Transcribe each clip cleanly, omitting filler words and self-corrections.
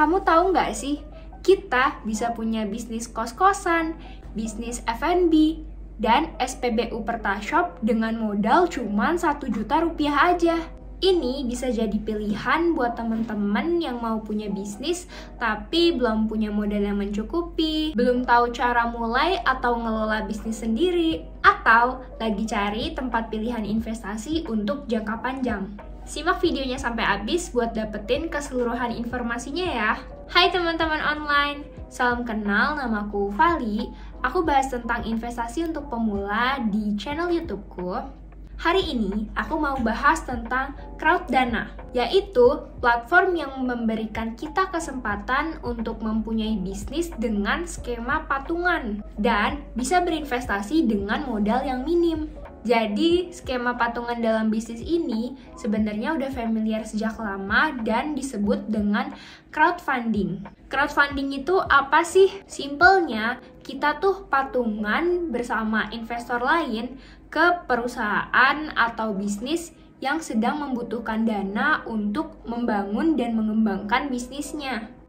Kamu tahu nggak sih, kita bisa punya bisnis kos-kosan, bisnis F&B, dan SPBU Pertashop dengan modal cuma 1 juta rupiah aja. Ini bisa jadi pilihan buat teman-teman yang mau punya bisnis tapi belum punya modal yang mencukupi, belum tahu cara mulai atau ngelola bisnis sendiri, atau lagi cari tempat pilihan investasi untuk jangka panjang. Simak videonya sampai habis buat dapetin keseluruhan informasinya ya. Hai teman-teman online, salam kenal, namaku Vali. Aku bahas tentang investasi untuk pemula di channel YouTubeku. Hari ini aku mau bahas tentang Crowdana, yaitu platform yang memberikan kita kesempatan untuk mempunyai bisnis dengan skema patungan dan bisa berinvestasi dengan modal yang minim. Jadi, skema patungan dalam bisnis ini sebenarnya udah familiar sejak lama dan disebut dengan crowdfunding. Crowdfunding itu apa sih? Simpelnya, kita tuh patungan bersama investor lain ke perusahaan atau bisnis yang sedang membutuhkan dana untuk membangun dan mengembangkan bisnisnya.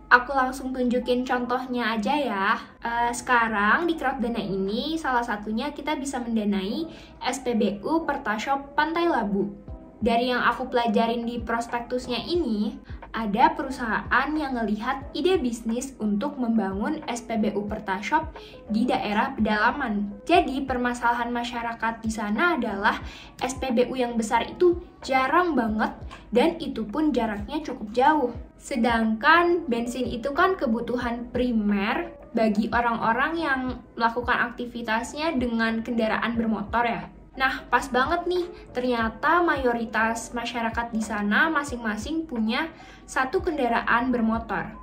Aku langsung tunjukin contohnya aja ya. Sekarang di Crowdana ini salah satunya kita bisa mendanai SPBU Pertashop Pantai Labu. Dari yang aku pelajarin di prospektusnya ini, ada perusahaan yang ngelihat ide bisnis untuk membangun SPBU Pertashop di daerah pedalaman. Jadi permasalahan masyarakat di sana adalah SPBU yang besar itu jarang banget dan itu pun jaraknya cukup jauh. Sedangkan bensin itu kan kebutuhan primer bagi orang-orang yang melakukan aktivitasnya dengan kendaraan bermotor ya. Nah, pas banget nih, ternyata mayoritas masyarakat di sana masing-masing punya satu kendaraan bermotor.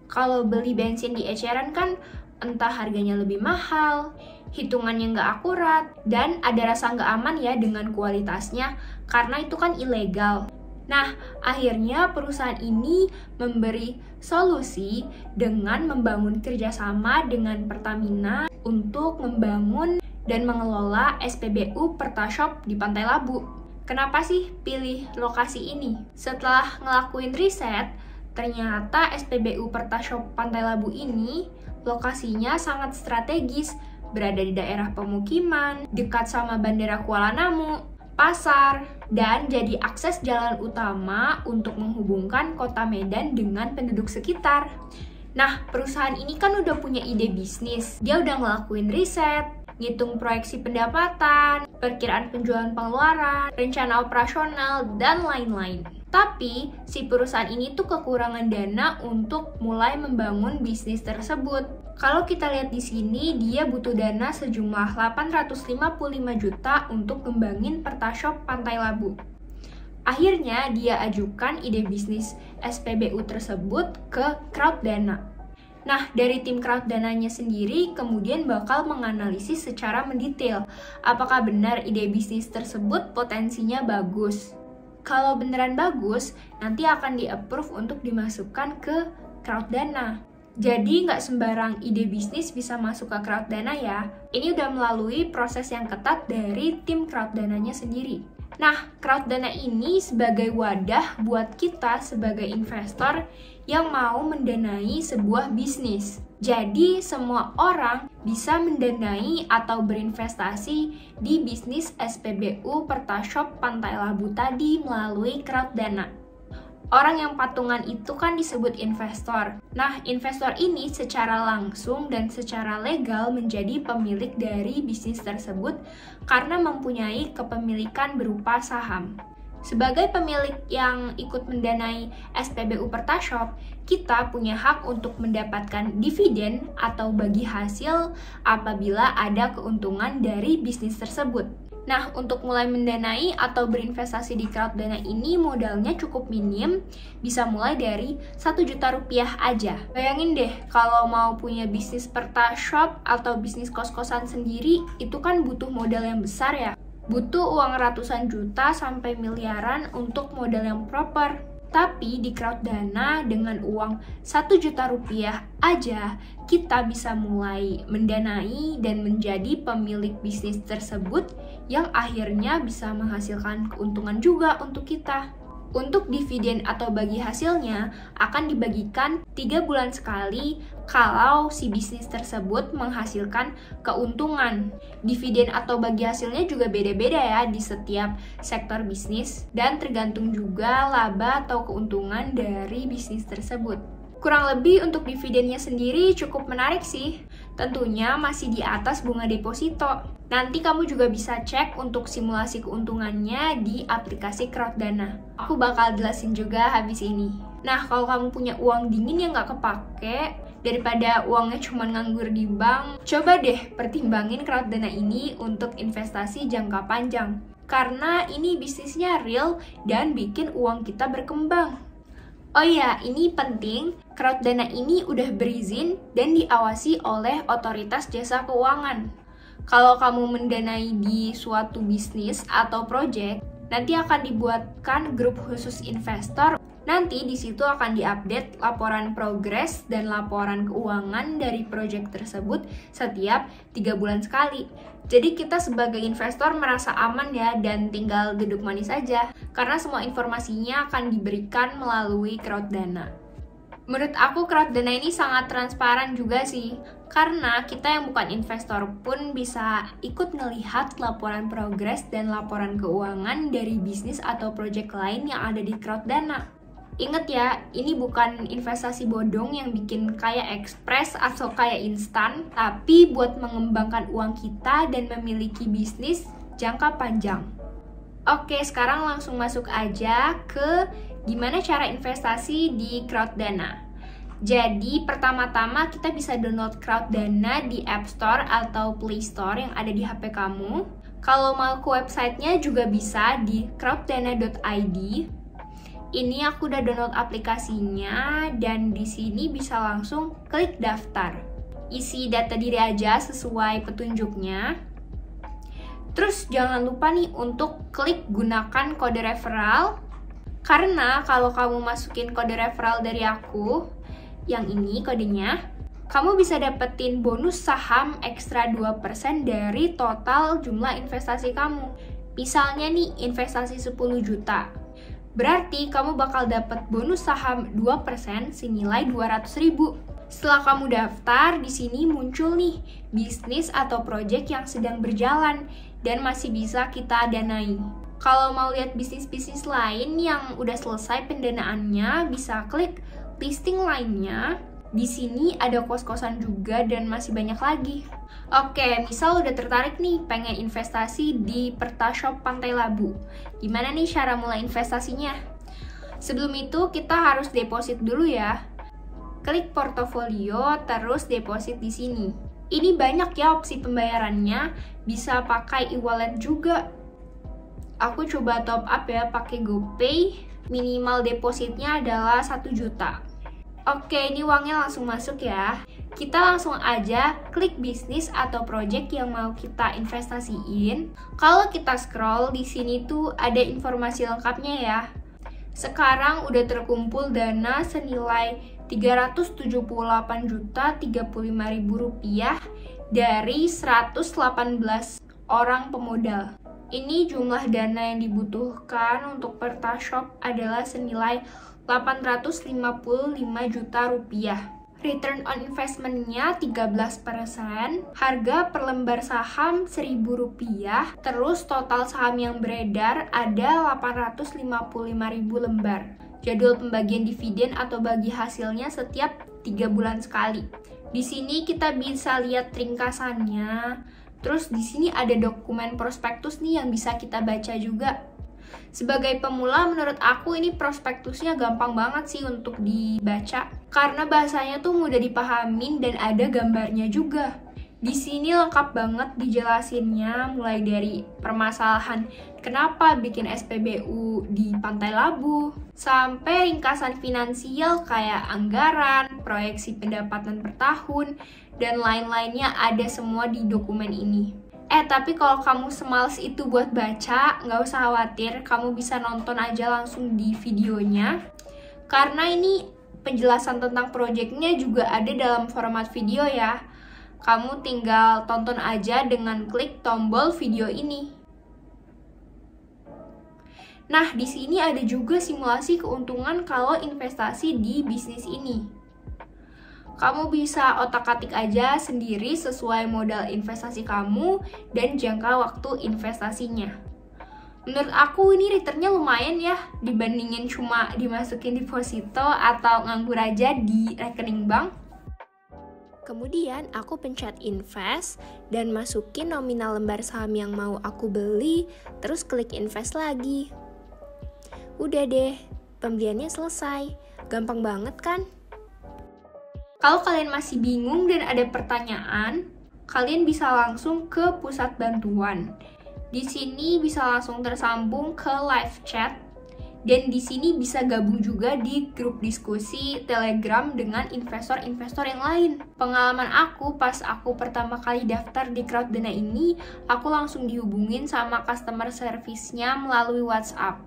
Kalau beli bensin di eceran kan entah harganya lebih mahal, hitungannya nggak akurat, dan ada rasa nggak aman ya dengan kualitasnya, karena itu kan ilegal. Nah, akhirnya perusahaan ini memberi solusi dengan membangun kerjasama dengan Pertamina untuk membangun dan mengelola SPBU Pertashop di Pantai Labu. Kenapa sih pilih lokasi ini? Setelah ngelakuin riset, ternyata SPBU Pertashop Pantai Labu ini lokasinya sangat strategis, berada di daerah pemukiman, dekat sama Bandara Kuala Namu, pasar, dan jadi akses jalan utama untuk menghubungkan kota Medan dengan penduduk sekitar. Nah, perusahaan ini kan udah punya ide bisnis, dia udah ngelakuin riset, ngitung proyeksi pendapatan, perkiraan penjualan pengeluaran, rencana operasional, dan lain-lain. Tapi, si perusahaan ini tuh kekurangan dana untuk mulai membangun bisnis tersebut. Kalau kita lihat di sini, dia butuh dana sejumlah 855 juta untuk ngembangin Pertashop Pantai Labu. Akhirnya, dia ajukan ide bisnis SPBU tersebut ke Crowdana. Nah, dari tim Crowdana-nya sendiri kemudian bakal menganalisis secara mendetail apakah benar ide bisnis tersebut potensinya bagus. Kalau beneran bagus, nanti akan di-approve untuk dimasukkan ke Crowdana. Jadi nggak sembarang ide bisnis bisa masuk ke Crowdana ya. Ini udah melalui proses yang ketat dari tim Crowdana-nya sendiri. Nah, Crowdana ini sebagai wadah buat kita sebagai investor yang mau mendanai sebuah bisnis. Jadi, semua orang bisa mendanai atau berinvestasi di bisnis SPBU Pertashop Pantai Labu tadi melalui Crowdana. Orang yang patungan itu kan disebut investor. Nah, investor ini secara langsung dan secara legal menjadi pemilik dari bisnis tersebut karena mempunyai kepemilikan berupa saham. Sebagai pemilik yang ikut mendanai SPBU Pertashop, kita punya hak untuk mendapatkan dividen atau bagi hasil apabila ada keuntungan dari bisnis tersebut. Nah, untuk mulai mendanai atau berinvestasi di Crowdana ini modalnya cukup minim, bisa mulai dari 1 juta rupiah aja. Bayangin deh, kalau mau punya bisnis Pertashop atau bisnis kos-kosan sendiri, itu kan butuh modal yang besar ya. Butuh uang ratusan juta sampai miliaran untuk modal yang proper. Tapi di Crowdana dengan uang 1 juta rupiah aja, kita bisa mulai mendanai dan menjadi pemilik bisnis tersebut yang akhirnya bisa menghasilkan keuntungan juga untuk kita. Untuk dividen atau bagi hasilnya akan dibagikan 3 bulan sekali kalau si bisnis tersebut menghasilkan keuntungan. Dividen atau bagi hasilnya juga beda-beda ya di setiap sektor bisnis dan tergantung juga laba atau keuntungan dari bisnis tersebut. Kurang lebih untuk dividennya sendiri cukup menarik sih. Tentunya masih di atas bunga deposito. Nanti kamu juga bisa cek untuk simulasi keuntungannya di aplikasi Crowdana. Aku bakal jelasin juga habis ini. Nah, kalau kamu punya uang dingin yang nggak kepake, daripada uangnya cuma nganggur di bank, coba deh pertimbangin Crowdana ini untuk investasi jangka panjang. Karena ini bisnisnya real dan bikin uang kita berkembang. Oh iya, ini penting, Crowdana ini udah berizin dan diawasi oleh otoritas jasa keuangan. Kalau kamu mendanai di suatu bisnis atau project, nanti akan dibuatkan grup khusus investor. Nanti di situ akan diupdate laporan progres dan laporan keuangan dari project tersebut setiap 3 bulan sekali. Jadi kita sebagai investor merasa aman ya dan tinggal duduk manis aja karena semua informasinya akan diberikan melalui Crowdana. Menurut aku Crowdana ini sangat transparan juga sih, karena kita yang bukan investor pun bisa ikut ngelihat laporan progres dan laporan keuangan dari bisnis atau project lain yang ada di Crowdana. Ingat ya, ini bukan investasi bodong yang bikin kaya ekspres atau kaya instan, tapi buat mengembangkan uang kita dan memiliki bisnis jangka panjang. Oke, sekarang langsung masuk aja ke gimana cara investasi di Crowdana. Jadi, pertama-tama kita bisa download Crowdana di App Store atau Play Store yang ada di HP kamu. Kalau mau ke websitenya juga bisa di crowdana.id. Ini aku udah download aplikasinya dan di sini bisa langsung klik daftar. Isi data diri aja sesuai petunjuknya. Terus jangan lupa nih untuk klik gunakan kode referral. Karena kalau kamu masukin kode referral dari aku, yang ini kodenya, kamu bisa dapetin bonus saham ekstra 2% dari total jumlah investasi kamu. Misalnya nih, investasi 10 juta. Berarti kamu bakal dapet bonus saham 2% senilai 200.000. Setelah kamu daftar, di sini muncul nih bisnis atau project yang sedang berjalan dan masih bisa kita danai. Kalau mau lihat bisnis-bisnis lain yang udah selesai pendanaannya, bisa klik listing lainnya. Di sini ada kos-kosan juga dan masih banyak lagi. Oke, misal udah tertarik nih pengen investasi di Pertashop Pantai Labu. Gimana nih cara mulai investasinya? Sebelum itu kita harus deposit dulu ya. Klik portofolio, terus deposit di sini. Ini banyak ya opsi pembayarannya, bisa pakai e-wallet juga. Aku coba top up ya pakai GoPay. Minimal depositnya adalah 1 juta. Oke, ini uangnya langsung masuk ya. Kita langsung aja klik bisnis atau project yang mau kita investasiin. Kalau kita scroll di sini tuh ada informasi lengkapnya ya. Sekarang udah terkumpul dana senilai 378.035.000 rupiah dari 118 orang pemodal. Ini jumlah dana yang dibutuhkan untuk Pertashop adalah senilai 855 juta rupiah. Return on investment-nya 13%, harga per lembar saham Rp1.000, terus total saham yang beredar ada 855.000 lembar. Jadwal pembagian dividen atau bagi hasilnya setiap 3 bulan sekali. Di sini kita bisa lihat ringkasannya. Terus di sini ada dokumen prospektus nih yang bisa kita baca juga. Sebagai pemula menurut aku ini prospektusnya gampang banget sih untuk dibaca karena bahasanya tuh mudah dipahamin dan ada gambarnya juga. Di sini lengkap banget dijelasinnya mulai dari permasalahan kenapa bikin SPBU di Pantai Labu sampai ringkasan finansial kayak anggaran, proyeksi pendapatan per tahun, dan lain-lainnya ada semua di dokumen ini. Tapi kalau kamu semales itu buat baca, nggak usah khawatir, kamu bisa nonton aja langsung di videonya. Karena ini penjelasan tentang proyeknya juga ada dalam format video ya. Kamu tinggal tonton aja dengan klik tombol video ini. Nah, di sini ada juga simulasi keuntungan kalau investasi di bisnis ini. Kamu bisa otak-atik aja sendiri sesuai modal investasi kamu dan jangka waktu investasinya. Menurut aku ini returnnya lumayan ya, dibandingin cuma dimasukin deposito atau nganggur aja di rekening bank. Kemudian aku pencet invest dan masukin nominal lembar saham yang mau aku beli, terus klik invest lagi. Udah deh, pembeliannya selesai. Gampang banget kan? Kalau kalian masih bingung dan ada pertanyaan, kalian bisa langsung ke pusat bantuan. Di sini bisa langsung tersambung ke live chat, dan di sini bisa gabung juga di grup diskusi Telegram dengan investor-investor yang lain. Pengalaman aku pas aku pertama kali daftar di Crowdana ini, aku langsung dihubungin sama customer service-nya melalui WhatsApp.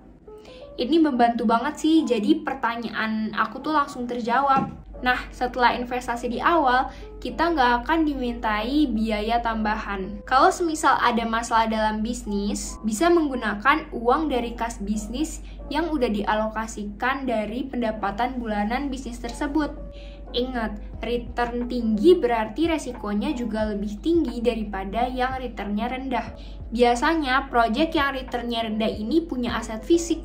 Ini membantu banget sih, jadi pertanyaan aku tuh langsung terjawab. Nah, setelah investasi di awal, kita nggak akan dimintai biaya tambahan. Kalau semisal ada masalah dalam bisnis, bisa menggunakan uang dari kas bisnis yang udah dialokasikan dari pendapatan bulanan bisnis tersebut. Ingat, return tinggi berarti resikonya juga lebih tinggi daripada yang returnnya rendah. Biasanya, proyek yang returnnya rendah ini punya aset fisik.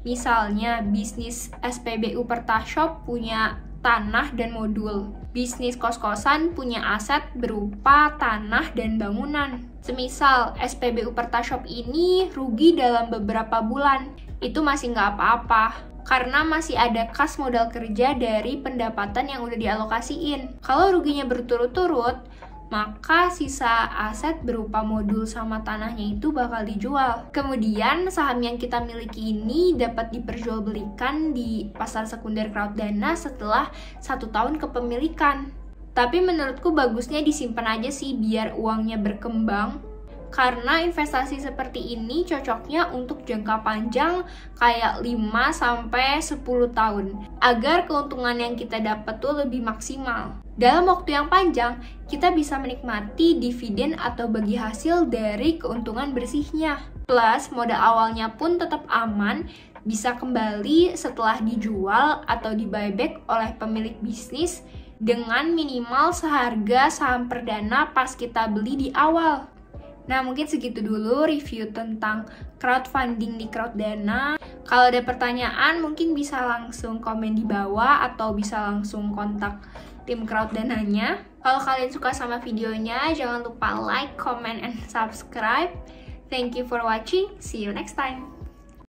Misalnya, bisnis SPBU Pertashop punya tanah dan modul. Bisnis kos-kosan punya aset berupa tanah dan bangunan. Semisal SPBU Pertashop ini rugi dalam beberapa bulan, itu masih nggak apa-apa, karena masih ada kas modal kerja dari pendapatan yang udah dialokasiin. Kalau ruginya berturut-turut, maka sisa aset berupa modul sama tanahnya itu bakal dijual. Kemudian saham yang kita miliki ini dapat diperjualbelikan di pasar sekunder Crowdana setelah 1 tahun kepemilikan. Tapi menurutku bagusnya disimpan aja sih biar uangnya berkembang. Karena investasi seperti ini cocoknya untuk jangka panjang kayak 5-10 tahun, agar keuntungan yang kita dapat tuh lebih maksimal. Dalam waktu yang panjang, kita bisa menikmati dividen atau bagi hasil dari keuntungan bersihnya. Plus, modal awalnya pun tetap aman, bisa kembali setelah dijual atau di buyback oleh pemilik bisnis dengan minimal seharga saham perdana pas kita beli di awal. Nah, mungkin segitu dulu review tentang crowdfunding di Crowdana. Kalau ada pertanyaan, mungkin bisa langsung komen di bawah atau bisa langsung kontak tim Crowdana-nya. Kalau kalian suka sama videonya, jangan lupa like, comment, and subscribe. Thank you for watching. See you next time.